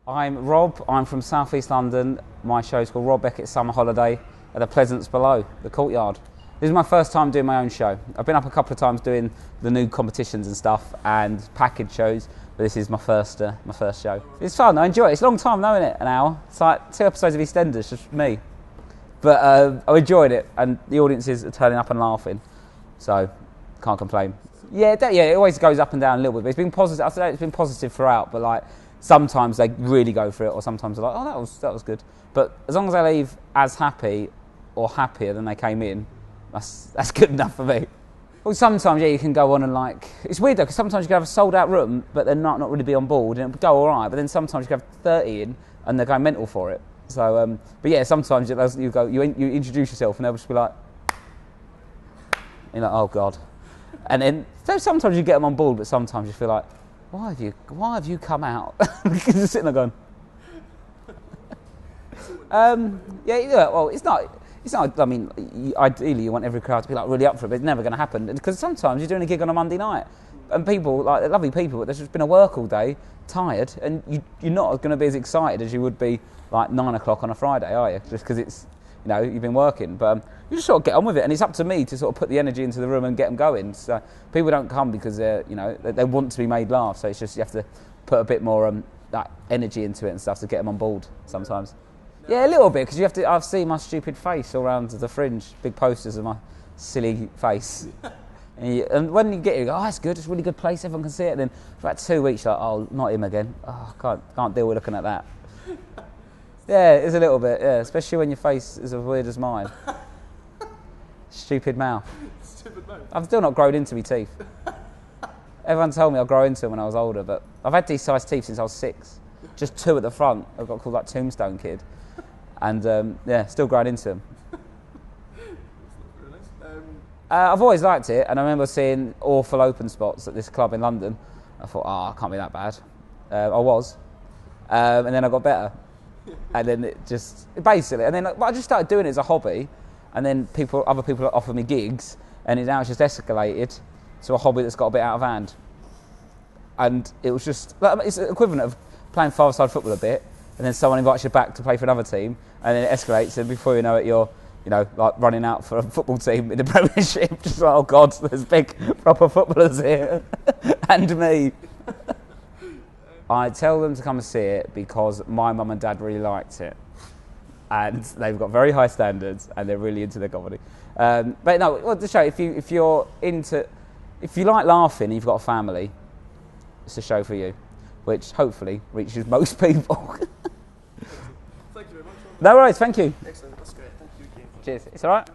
I'm Rob, I'm from South East London. My show's called Rob Beckett Summer Holiday at the Pleasance below, the Courtyard. This is my first time doing my own show. I've been up a couple of times doing the new competitions and stuff and package shows, but this is my first show. It's fun, I enjoy it. It's a long time though, isn't it? An hour. It's like 2 episodes of EastEnders, just me. But I enjoyed it, and the audiences are turning up and laughing, so can't complain. Yeah, it always goes up and down a little bit, but it's been positive. I say it's been positive throughout, but like sometimes they really go for it, or sometimes they're like, oh, that was good. But as long as they leave as happy or happier than they came in, that's good enough for me. Well, sometimes you can go on and like, it's weird though, because sometimes you can have a sold out room, but they're not really be on board, and it'll go all right. But then sometimes you can have 30 in, and they're going mental for it. So, but yeah, sometimes you introduce yourself, and they'll just be like, you're like, oh god. And then sometimes you get them on board, but sometimes you feel like, why have you come out? Because you're sitting there going, yeah. Well, it's not. I mean, ideally you want every crowd to be like really up for it, but it's never going to happen because sometimes you're doing a gig on a Monday night, and people like lovely people, but they've just been at work all day, tired, and you're not going to be as excited as you would be like 9 o'clock on a Friday, are you? Just because it's, you know, you've been working, but you just sort of get on with it, and it's up to me to sort of put the energy into the room and get them going. So people don't come because they're, you know, they want to be made laugh. So it's just you have to put a bit more that energy into it and stuff to get them on board sometimes. Yeah, a little bit, because you have to. I've seen my stupid face all around the Fringe, big posters of my silly face. And when you get it, you go, oh, it's good, it's a really good place, everyone can see it. And then for about 2 weeks, you're like, oh, not him again. Oh, I can't deal with looking at that. Yeah, it's a little bit, yeah, especially when your face is as weird as mine. Stupid mouth. Stupid mouth. I've still not grown into my teeth. Everyone told me I'll grow into them when I was older, but I've had these size teeth since I was 6. Just 2 at the front. I've got called like Tombstone Kid. And yeah, still growing into them. I've always liked it, and I remember seeing awful open spots at this club in London. I thought, oh, I can't be that bad. I was. And then I got better. And then it just, basically, and then I just started doing it as a hobby, and then other people offered me gigs, and now it's just escalated to a hobby that's got a bit out of hand. And it was just, it's the equivalent of playing five-side football a bit, and then someone invites you back to play for another team, and then it escalates, and before you know it, you're, you know, like running out for a football team in the Premiership, just like, oh God, there's big proper footballers here, and me. I tell them to come and see it because my mum and dad really liked it, and they've got very high standards, and they're really into their comedy. But no, well, the show, if you like laughing and you've got a family, it's a show for you, which hopefully reaches most people. Thank you very much. No worries, thank you. Excellent, that's great. Thank you again. Cheers. It's all right.